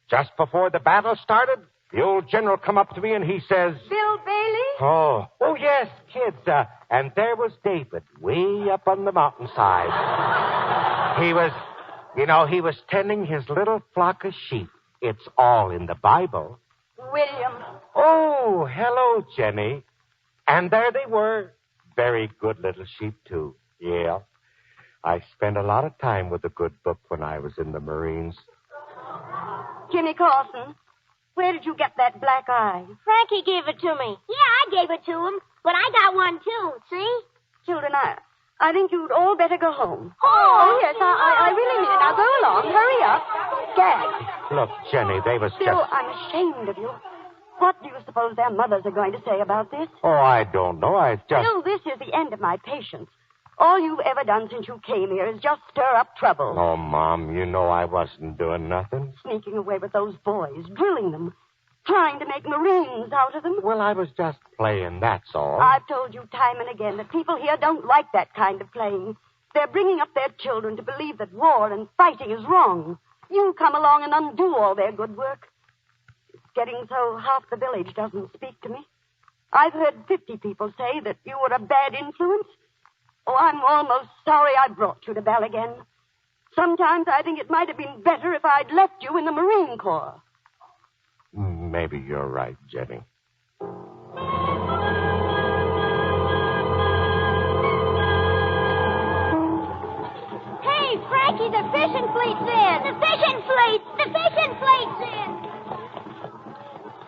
Just before the battle started, the old general come up to me and he says... Bill Bailey? Oh, yes, kids. And there was David, way up on the mountainside. He was tending his little flock of sheep. It's all in the Bible. William. Oh, hello, Jenny. And there they were. Very good little sheep, too. Yeah. I spent a lot of time with a good book when I was in the Marines. Jimmy Carson, Where did you get that black eye? Frankie gave it to me. Yeah, I gave it to him, but I got one too, see? Children, I think you'd all better go home. Oh, yes, I really mean it. Now go along. Hurry up. Gag. Look, Jenny, they was Bill, just... I'm ashamed of you. What do you suppose their mothers are going to say about this? Oh, I don't know. I just... Bill, this is the end of my patience. All you've ever done since you came here is just stir up trouble. Oh, Mom, you know I wasn't doing nothing. Sneaking away with those boys, drilling them, trying to make Marines out of them. Well, I was just playing, that's all. I've told you time and again that people here don't like that kind of playing. They're bringing up their children to believe that war and fighting is wrong. You come along and undo all their good work. It's getting so half the village doesn't speak to me. I've heard 50 people say that you were a bad influence. Oh, I'm almost sorry I brought you to Bell again. Sometimes I think it might have been better if I'd left you in the Marine Corps. Maybe you're right, Jenny. Hey, Frankie, the fishing fleet's in. The fishing fleet! The fishing fleet's in!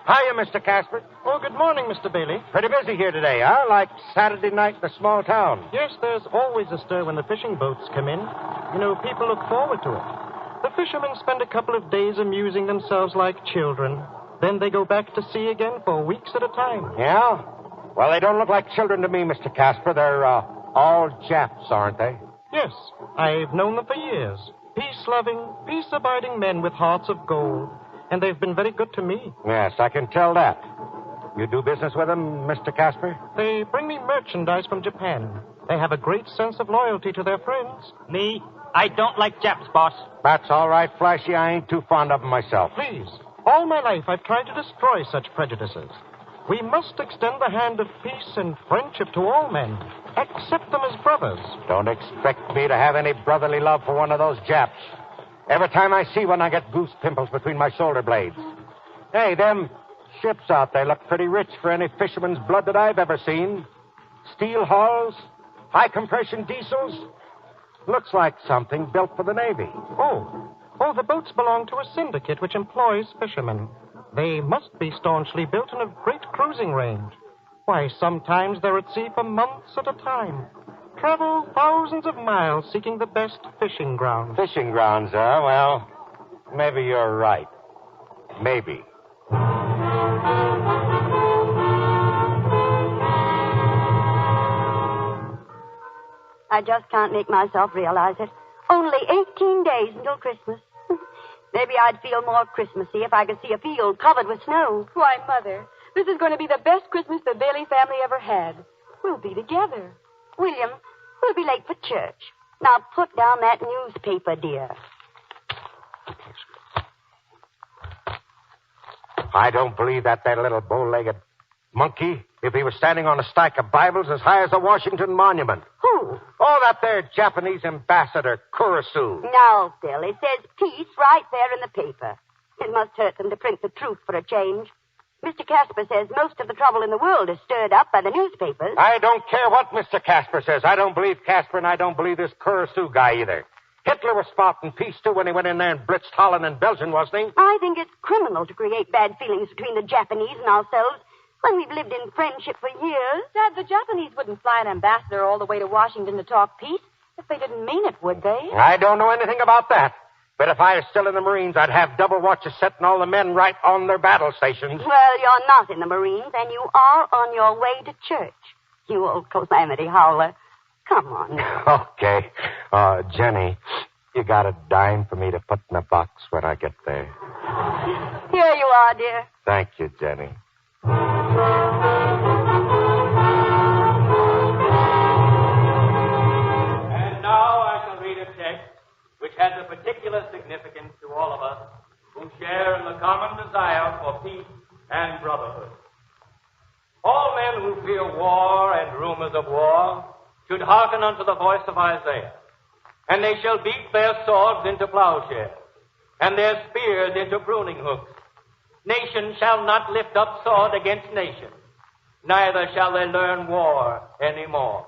Hiya, Mr. Casper. Oh, good morning, Mr. Bailey. Pretty busy here today, huh? Like Saturday night in a small town. Yes, there's always a stir when the fishing boats come in. You know, people look forward to it. The fishermen spend a couple of days amusing themselves like children. Then they go back to sea again for weeks at a time. Yeah? Well, they don't look like children to me, Mr. Casper. They're all Japs, aren't they? Yes, I've known them for years. Peace-loving, peace-abiding men with hearts of gold. And they've been very good to me. Yes, I can tell that. You do business with them, Mr. Casper? They bring me merchandise from Japan. They have a great sense of loyalty to their friends. Me, I don't like Japs, boss. That's all right, Flashy. I ain't too fond of them myself. Please. All my life, I've tried to destroy such prejudices. We must extend the hand of peace and friendship to all men. Accept them as brothers. Don't expect me to have any brotherly love for one of those Japs. Every time I see one, I get goose pimples between my shoulder blades. Hey, them ships out there look pretty rich for any fisherman's blood that I've ever seen. Steel hulls, high-compression diesels. Looks like something built for the Navy. Oh, the boats belong to a syndicate which employs fishermen. They must be staunchly built and of great cruising range. Why, sometimes they're at sea for months at a time. Travel thousands of miles seeking the best fishing grounds. Fishing grounds, huh? Well, maybe you're right. Maybe. I just can't make myself realize it. Only 18 days until Christmas. Maybe I'd feel more Christmassy if I could see a field covered with snow. Why, Mother, this is going to be the best Christmas the Bailey family ever had. We'll be together. William, we'll be late for church. Now put down that newspaper, dear. I don't believe that little bow-legged monkey, if he was standing on a stack of Bibles as high as the Washington Monument. Who? Oh, that there Japanese ambassador, Kurosu. No, Bill, it says peace right there in the paper. It must hurt them to print the truth for a change. Mr. Casper says most of the trouble in the world is stirred up by the newspapers. I don't care what Mr. Casper says. I don't believe Casper, and I don't believe this Kurosu guy either. Hitler was spouting peace, too, when he went in there and blitzed Holland and Belgium, wasn't he? I think it's criminal to create bad feelings between the Japanese and ourselves when we've lived in friendship for years. Dad, the Japanese wouldn't fly an ambassador all the way to Washington to talk peace if they didn't mean it, would they? I don't know anything about that. But if I was still in the Marines, I'd have double watches setting all the men right on their battle stations. Well, you're not in the Marines, and you are on your way to church. You old calamity howler. Come on. Okay. Jenny, you got a dime for me to put in a box when I get there. Here you are, dear. Thank you, Jenny. And now I shall read a text which has a particular significance to all of us who share in the common desire for peace and brotherhood. All men who fear war and rumors of war should hearken unto the voice of Isaiah. And they shall beat their swords into plowshares, and their spears into pruning hooks. Nation shall not lift up sword against nation, neither shall they learn war any more.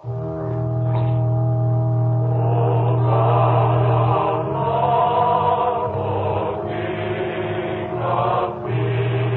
King of peace.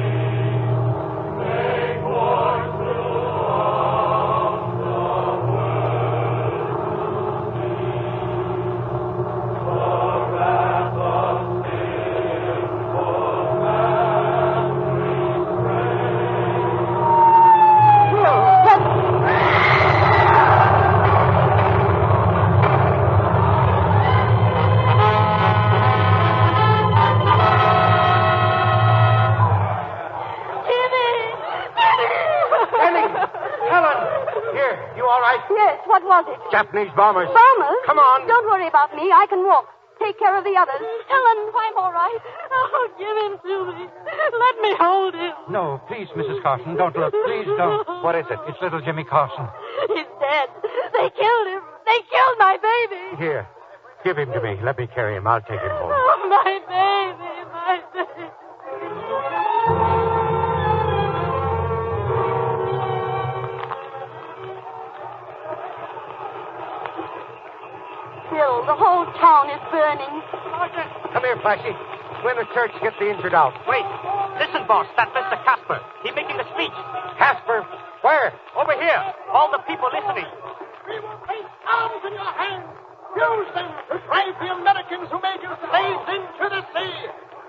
Japanese bombers. Bombers? Come on. Don't worry about me. I can walk. Take care of the others. Helen, I'm all right. Oh, give him to me. Let me hold him. No, please, Mrs. Carson, don't look. Please don't. What is it? It's little Jimmy Carson. He's dead. They killed him. They killed my baby. Here, give him to me. Let me carry him. I'll take him home. Oh, my baby, my baby. Bill, the whole town is burning. Come here, Flashy. Go in the church, get the injured out. Wait. Listen, boss. That Mr. Casper. He's making a speech. Casper? Where? Over here. All the people listening. We will place arms in your hands. Use them to drive the Americans who made you slaves into the sea.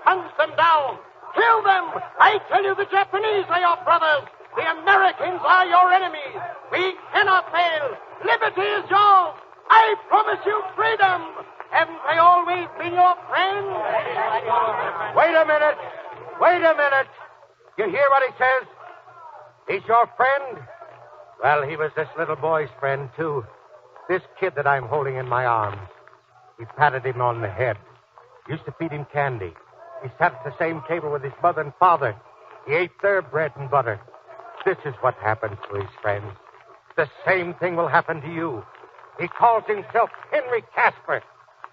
Hunt them down. Kill them. I tell you, the Japanese are your brothers. The Americans are your enemies. We cannot fail. Liberty is yours. I promise you freedom. Haven't they always been your friends? Wait a minute. Wait a minute. You hear what he says? He's your friend? Well, he was this little boy's friend, too. This kid that I'm holding in my arms. He patted him on the head. Used to feed him candy. He sat at the same table with his mother and father. He ate their bread and butter. This is what happens to his friends. The same thing will happen to you. He calls himself Henry Casper.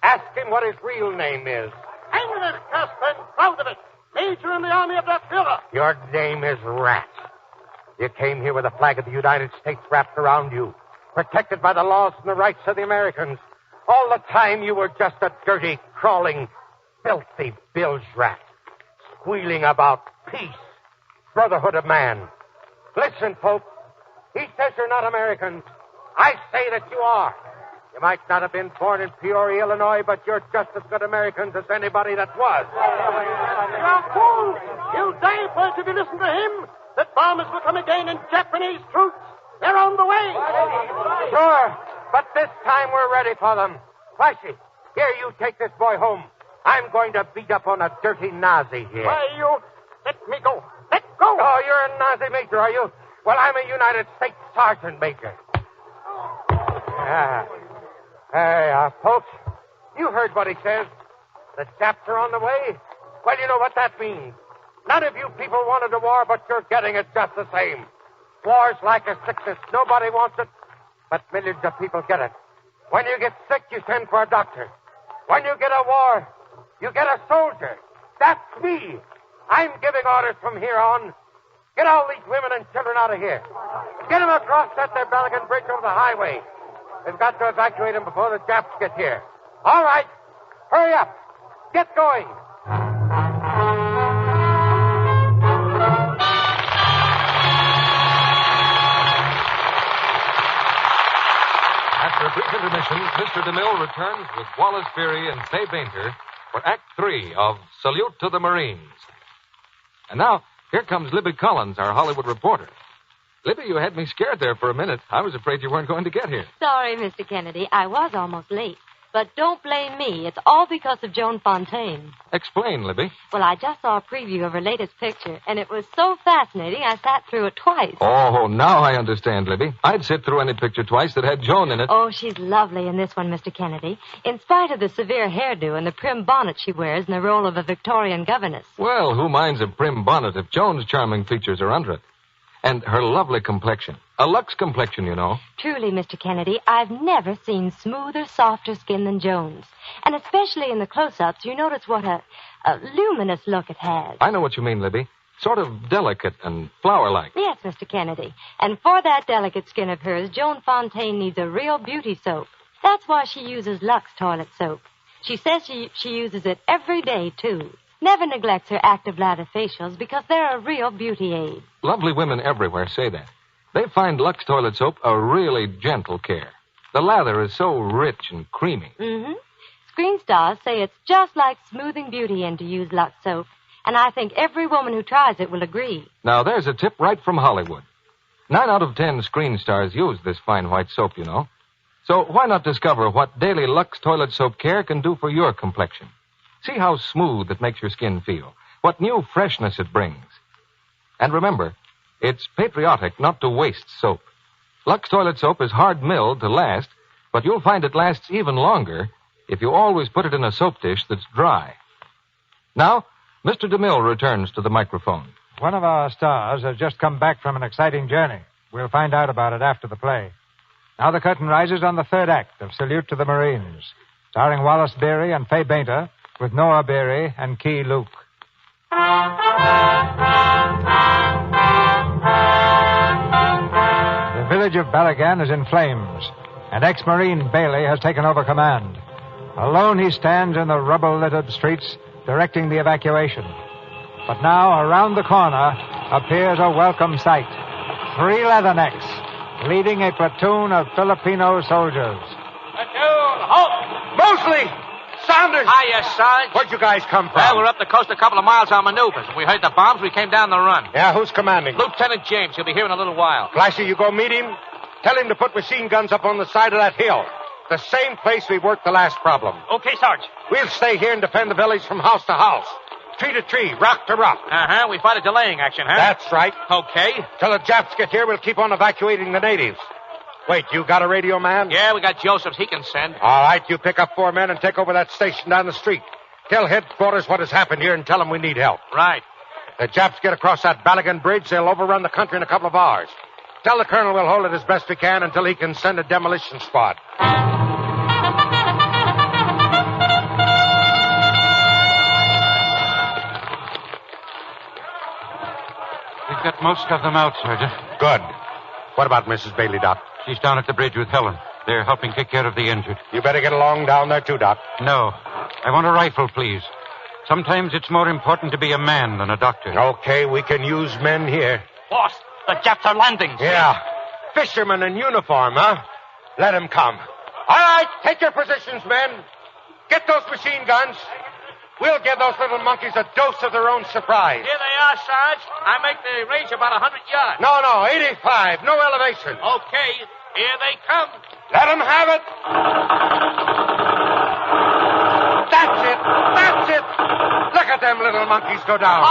Ask him what his real name is. Henry Casper, proud of it. Major in the Army of the Führer. Your name is Rat. You came here with the flag of the United States wrapped around you, protected by the laws and the rights of the Americans. All the time you were just a dirty, crawling, filthy bilge rat, squealing about peace, brotherhood of man. Listen, folks. He says you're not Americans. I say that you are. You might not have been born in Peoria, Illinois, but you're just as good Americans as anybody that was. You're fools. You die first if you listen to him. The bombers will come again and Japanese troops. They're on the way. Sure, but this time we're ready for them. Flashy, here, you take this boy home. I'm going to beat up on a dirty Nazi here. Why, you... Let me go. Let go. Oh, you're a Nazi major, are you? Well, I'm a United States Sergeant Major. Hey, folks, you heard what he says. The Japs are on the way. Well, you know what that means. None of you people wanted a war, but you're getting it just the same. War's like a sickness. Nobody wants it, but millions of people get it. When you get sick, you send for a doctor. When you get a war, you get a soldier. That's me. I'm giving orders from here on. Get all these women and children out of here. Get them across that there Belgian Bridge over the highway. We've got to evacuate them before the Japs get here. All right. Hurry up. Get going. After a brief intermission, Mr. DeMille returns with Wallace Beery and Fay Bainter for Act 3 of Salute to the Marines. And now, here comes Libby Collins, our Hollywood reporter. Libby, you had me scared there for a minute. I was afraid you weren't going to get here. Sorry, Mr. Kennedy. I was almost late. But don't blame me. It's all because of Joan Fontaine. Explain, Libby. Well, I just saw a preview of her latest picture, and it was so fascinating I sat through it twice. Oh, now I understand, Libby. I'd sit through any picture twice that had Joan in it. Oh, she's lovely in this one, Mr. Kennedy. In spite of the severe hairdo and the prim bonnet she wears in the role of a Victorian governess. Well, who minds a prim bonnet if Joan's charming features are under it? And her lovely complexion. A Lux complexion, you know. Truly, Mr. Kennedy, I've never seen smoother, softer skin than Joan's. And especially in the close-ups, you notice what a luminous look it has. I know what you mean, Libby. Sort of delicate and flower-like. Yes, Mr. Kennedy. And for that delicate skin of hers, Joan Fontaine needs a real beauty soap. That's why she uses Lux toilet soap. She says she uses it every day, too. Never neglects her active lather facials because they're a real beauty aid. Lovely women everywhere say that. They find Lux toilet soap a really gentle care. The lather is so rich and creamy. Mm-hmm. Screen stars say it's just like smoothing beauty in to use Lux soap. And I think every woman who tries it will agree. Now, there's a tip right from Hollywood. 9 out of 10 screen stars use this fine white soap, you know. So why not discover what daily Lux toilet soap care can do for your complexion? See how smooth it makes your skin feel. What new freshness it brings. And remember, it's patriotic not to waste soap. Lux toilet soap is hard milled to last, but you'll find it lasts even longer if you always put it in a soap dish that's dry. Now, Mr. DeMille returns to the microphone. One of our stars has just come back from an exciting journey. We'll find out about it after the play. Now the curtain rises on the third act of Salute to the Marines, starring Wallace Beery and Fay Bainter, with Noah Beery and Key Luke. The village of Balagan is in flames, and ex-Marine Bailey has taken over command. Alone he stands in the rubble-littered streets, directing the evacuation. But now, around the corner, appears a welcome sight. 3 leathernecks, leading a platoon of Filipino soldiers. Platoon, halt! Mosley! Saunders! Hiya, Sarge. Where'd you guys come from? Well, we're up the coast a couple of miles on maneuvers. We heard the bombs. We came down the run. Yeah, who's commanding? Lieutenant James. He'll be here in a little while. Flashy, you go meet him. Tell him to put machine guns up on the side of that hill. The same place we worked the last problem. Okay, Sarge. We'll stay here and defend the village from house to house. Tree to tree, rock to rock. Uh-huh. We fight a delaying action, huh? That's right. Okay. Till the Japs get here, we'll keep on evacuating the natives. Wait, you got a radio man? Yeah, we got Joseph's. He can send. All right, you pick up 4 men and take over that station down the street. Tell headquarters what has happened here and tell them we need help. Right. The Japs get across that Balagan Bridge, they'll overrun the country in a couple of hours. Tell the colonel we'll hold it as best we can until he can send a demolition squad. We've got most of them out, Sergeant. Good. What about Mrs. Bailey, Doc? She's down at the bridge with Helen. They're helping take care of the injured. You better get along down there, too, Doc. No. I want a rifle, please. Sometimes it's more important to be a man than a doctor. Okay, we can use men here. Boss, the Japs are landing. Yeah. Fishermen in uniform, huh? Let them come. All right, take your positions, men. Get those machine guns. We'll give those little monkeys a dose of their own surprise. Here they are, Sarge. I make the range about 100 yards. No, 85. No elevation. Okay, here they come. Let them have it. That's it. Look at them little monkeys go down.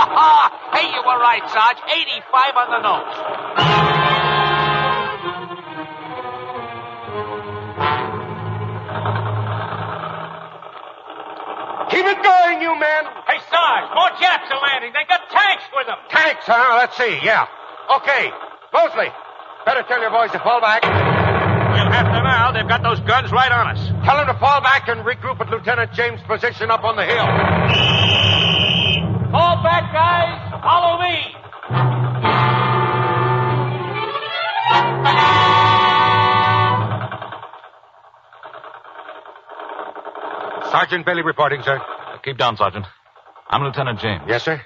Hey, you were right, Sarge. 85 on the nose. Keep it going, you men. Hey, Sarge, more Japs are landing. They got tanks with them. Tanks, huh? Let's see. Yeah. Okay. Mosley, better tell your boys to fall back. We'll have to now. They've got those guns right on us. Tell them to fall back and regroup at Lieutenant James' position up on the hill. Fall back, guys. Follow me. Sergeant Bailey reporting, sir. Keep down, Sergeant. I'm Lieutenant James. Yes, sir.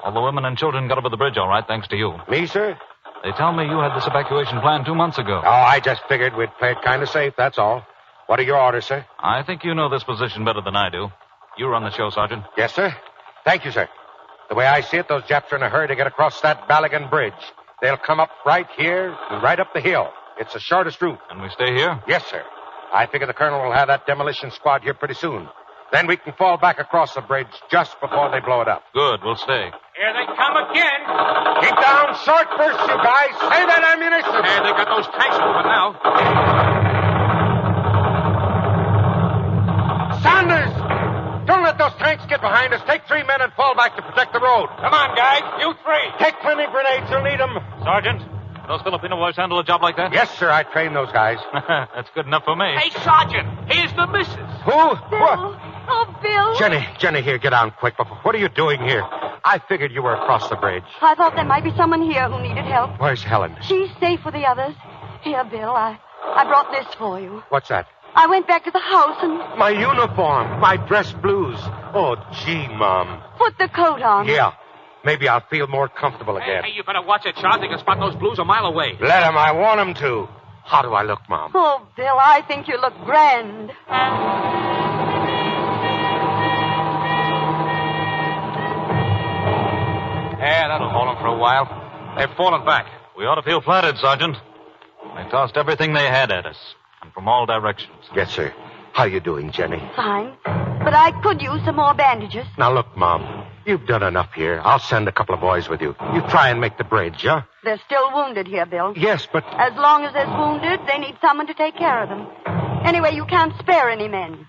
All the women and children got over the bridge all right, thanks to you. Me, sir? They tell me you had this evacuation plan 2 months ago. Oh, I just figured we'd play it kind of safe, that's all. What are your orders, sir? I think you know this position better than I do. You run the show, Sergeant. Yes, sir. Thank you, sir. The way I see it, those Japs are in a hurry to get across that Balagan Bridge. They'll come up right here and right up the hill. It's the shortest route. And we stay here? Yes, sir. I figure the colonel will have that demolition squad here pretty soon. Then we can fall back across the bridge just before they blow it up. Good, we'll stay. Here they come again. Keep down, short bursts, you guys. Save that ammunition. Hey, they got those tanks moving now. Saunders! Don't let those tanks get behind us. Take 3 men and fall back to protect the road. Come on, guys. You 3. Take plenty grenades. You'll need them. Sergeant, those Filipino boys handle a job like that? Yes, sir. I trained those guys. That's good enough for me. Hey, Sergeant, here's the missus. Who? Bill. What? Oh, Bill. Jenny, here, get down quick. What are you doing here? I figured you were across the bridge. I thought there might be someone here who needed help. Where's Helen? She's safe with the others. Here, Bill, I brought this for you. What's that? I went back to the house and... My uniform. My dress blues. Oh, gee, Mom. Put the coat on. Yeah. Maybe I'll feel more comfortable again. Hey, you better watch it, Charles. They can spot those blues a mile away. Let them. I want them to. How do I look, Mom? Oh, Bill, I think you look grand. Yeah, that'll hold them for a while. They've fallen back. We ought to feel flattered, Sergeant. They tossed everything they had at us, and from all directions. Yes, sir. How you doing, Jenny? Fine. But I could use some more bandages. Now, look, Mom. You've done enough here. I'll send a couple of boys with you. You try and make the bridge, huh? They're still wounded here, Bill. Yes, but... As long as there's wounded, they need someone to take care of them. Anyway, you can't spare any men.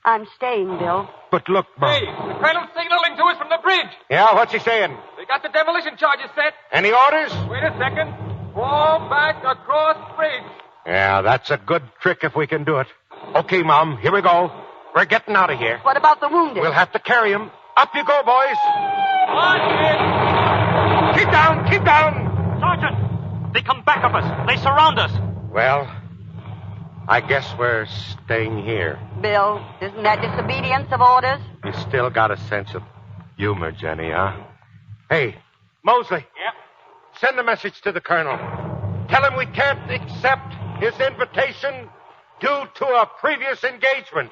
I'm staying, Bill. But look, Mom. Hey, the colonel's signaling to us from the bridge. Yeah, what's he saying? They got the demolition charges set. Any orders? Wait a second. Fall back across bridge. Yeah, that's a good trick if we can do it. Okay, Mom, here we go. We're getting out of here. What about the wounded? We'll have to carry him. Up you go, boys. Keep down, keep down. Sergeant, they come back of us. They surround us. Well, I guess we're staying here. Bill, isn't that disobedience of orders? You still got a sense of humor, Jenny, huh? Hey, Mosley. Yep. Send a message to the colonel. Tell him we can't accept his invitation due to a previous engagement.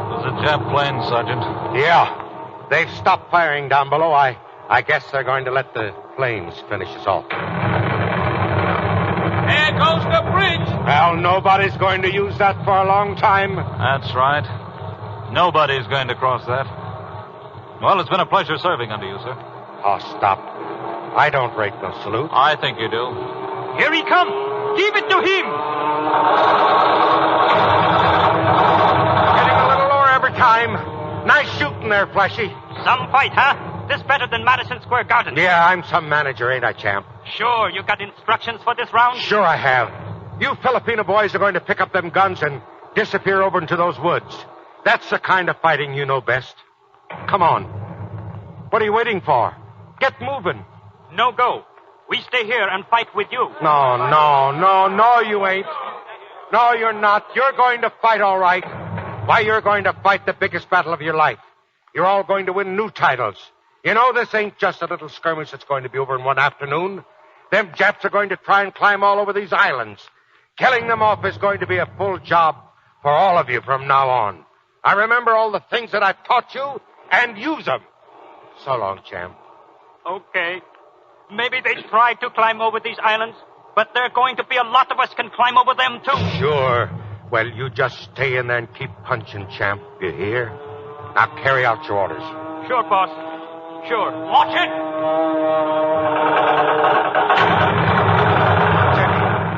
There's a Jap plane, Sergeant. Yeah. They've stopped firing down below. I guess they're going to let the planes finish us off. There goes the bridge. Well, nobody's going to use that for a long time. That's right. Nobody's going to cross that. Well, it's been a pleasure serving under you, sir. Oh, stop. I don't rate no salute. I think you do. Here he comes. Give it to him. Getting a little lower every time. Nice shooting there, Flashy. Some fight, huh? This better than Madison Square Garden. Yeah, I'm some manager, ain't I, champ? Sure, you got instructions for this round? Sure I have. You Filipino boys are going to pick up them guns and disappear over into those woods. That's the kind of fighting you know best. Come on. What are you waiting for? Get moving. No go. We stay here and fight with you. No, you ain't. No, you're not. You're going to fight all right. Why, you're going to fight the biggest battle of your life. You're all going to win new titles. You know, this ain't just a little skirmish that's going to be over in one afternoon. Them Japs are going to try and climb all over these islands. Killing them off is going to be a full job for all of you from now on. I remember all the things that I've taught you and use them. So long, champ. Okay. Maybe they try to climb over these islands, but there are going to be a lot of us can climb over them, too. Sure. Well, you just stay in there and keep punching, champ. You hear? Now carry out your orders. Sure, boss. Sure. Watch it!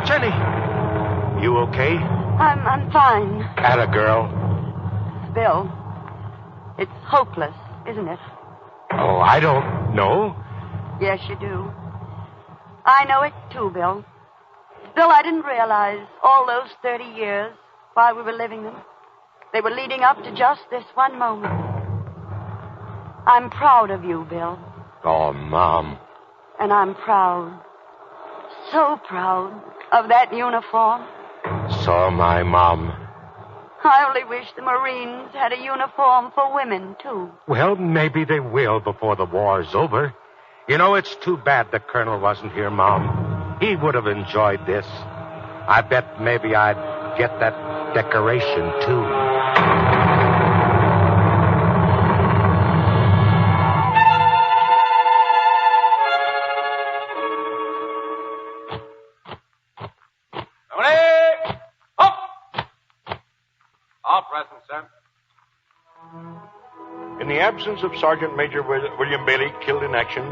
Jenny! You okay? I'm fine. Atta girl. Bill, it's hopeless, isn't it? Oh, I don't know. Yes, you do. I know it too, Bill. Bill, I didn't realize all those 30 years while we were living them. They were leading up to just this one moment. I'm proud of you, Bill. Oh, Mom. And I'm proud, so proud of that uniform. So am I, Mom. I only wish the Marines had a uniform for women, too. Well, maybe they will before the war's over. You know, it's too bad the Colonel wasn't here, Mom. He would have enjoyed this. I bet maybe I'd get that decoration, too. All present, sir. In the absence of Sergeant Major William Bailey, killed in action,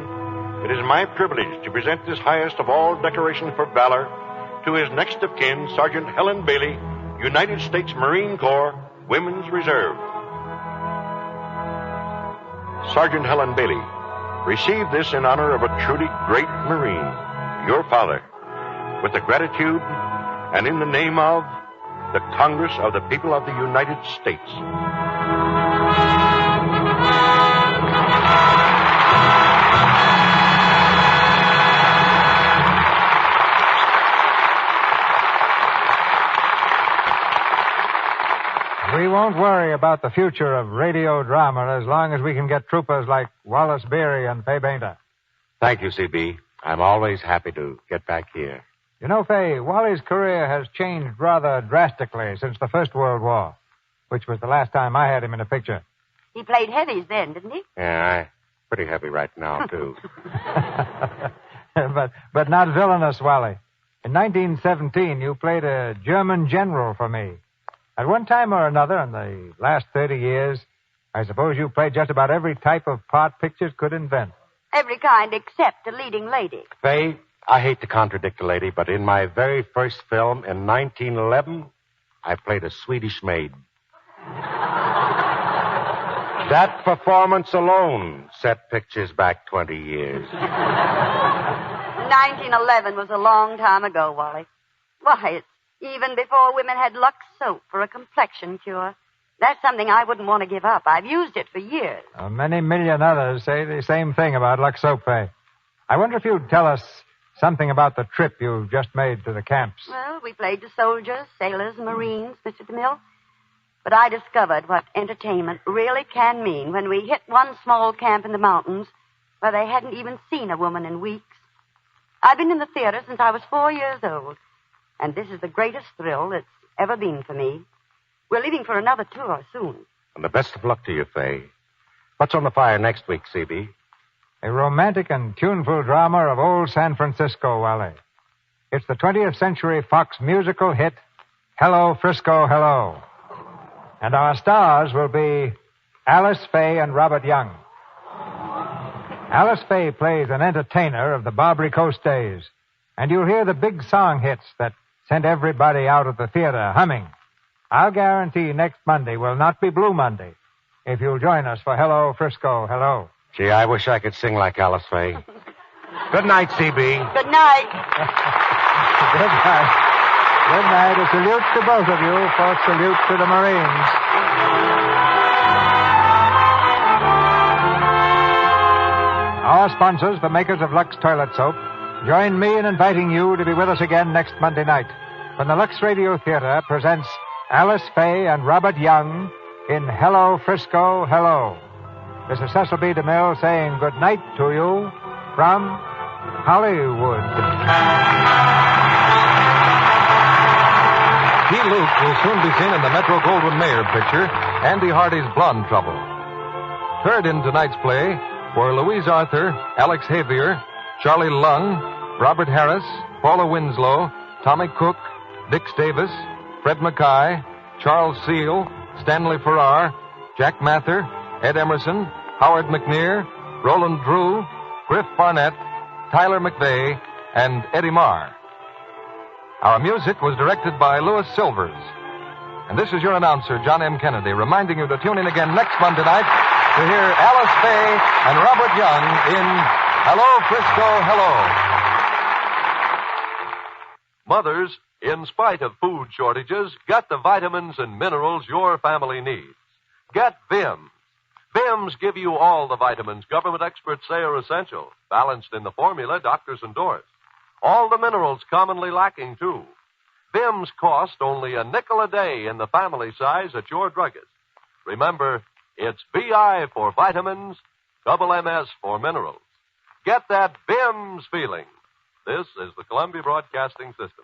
it is my privilege to present this highest of all decorations for valor to his next of kin, Sergeant Helen Bailey, United States Marine Corps, Women's Reserve. Sergeant Helen Bailey, receive this in honor of a truly great Marine, your father, with the gratitude and in the name of the Congress of the People of the United States. We won't worry about the future of radio drama as long as we can get troopers like Wallace Beery and Fay Bainter. Thank you, CB. I'm always happy to get back here. You know, Fay, Wally's career has changed rather drastically since the First World War, which was the last time I had him in a picture. He played heavies then, didn't he? Yeah, I'm pretty heavy right now, too. but not villainous, Wally. In 1917, you played a German general for me. At one time or another in the last 30 years, I suppose you played just about every type of part pictures could invent. Every kind except a leading lady. Faye, I hate to contradict the lady, but in my very first film in 1911, I played a Swedish maid. That performance alone set pictures back 20 years. 1911 was a long time ago, Wally. Why, it's even before women had Lux soap for a complexion cure. That's something I wouldn't want to give up. I've used it for years. Many million others say the same thing about Lux Soap, Faye. I wonder if you'd tell us something about the trip you just made to the camps. Well, we played to soldiers, sailors, Marines, Mr. DeMille. But I discovered what entertainment really can mean when we hit one small camp in the mountains where they hadn't even seen a woman in weeks. I've been in the theater since I was 4 years old, and this is the greatest thrill that's ever been for me. We're leaving for another tour soon. And the best of luck to you, Faye. What's on the fire next week, CB? A romantic and tuneful drama of old San Francisco, Wally. It's the 20th Century Fox musical hit, Hello, Frisco, Hello. And our stars will be Alice Faye and Robert Young. Alice Faye plays an entertainer of the Barbary Coast days, and you'll hear the big song hits that sent everybody out of the theater humming. I'll guarantee next Monday will not be Blue Monday if you'll join us for Hello, Frisco, Hello. Gee, I wish I could sing like Alice Faye. Good night, CB. Good night. Good night. Good night. A salute to both of you for Salute to the Marines. Our sponsors, the makers of Lux Toilet Soap, join me in inviting you to be with us again next Monday night when the Lux Radio Theater presents Alice Faye and Robert Young in Hello, Frisco, Hello. This is Cecil B. DeMille saying good night to you from Hollywood. Key Luke will soon be seen in the Metro-Goldwyn-Mayer picture, Andy Hardy's Blonde Trouble. Third in tonight's play were Louise Arthur, Alex Javier, Charlie Lung, Robert Harris, Paula Winslow, Tommy Cook, Dix Davis, Fred Mackay, Charles Seal, Stanley Farrar, Jack Mather, Ed Emerson, Howard McNear, Roland Drew, Griff Barnett, Tyler McVeigh, and Eddie Marr. Our music was directed by Louis Silvers. And this is your announcer, John M. Kennedy, reminding you to tune in again next Monday night to hear Alice Faye and Robert Young in Hello, Frisco, Hello. Mothers, in spite of food shortages, get the vitamins and minerals your family needs. Get Vims. Vims give you all the vitamins government experts say are essential, balanced in the formula doctors endorse. All the minerals commonly lacking, too. Vims cost only a nickel a day in the family size at your druggist. Remember, it's VI for vitamins, double MS for minerals. Get that Vims feeling. This is the Columbia Broadcasting System.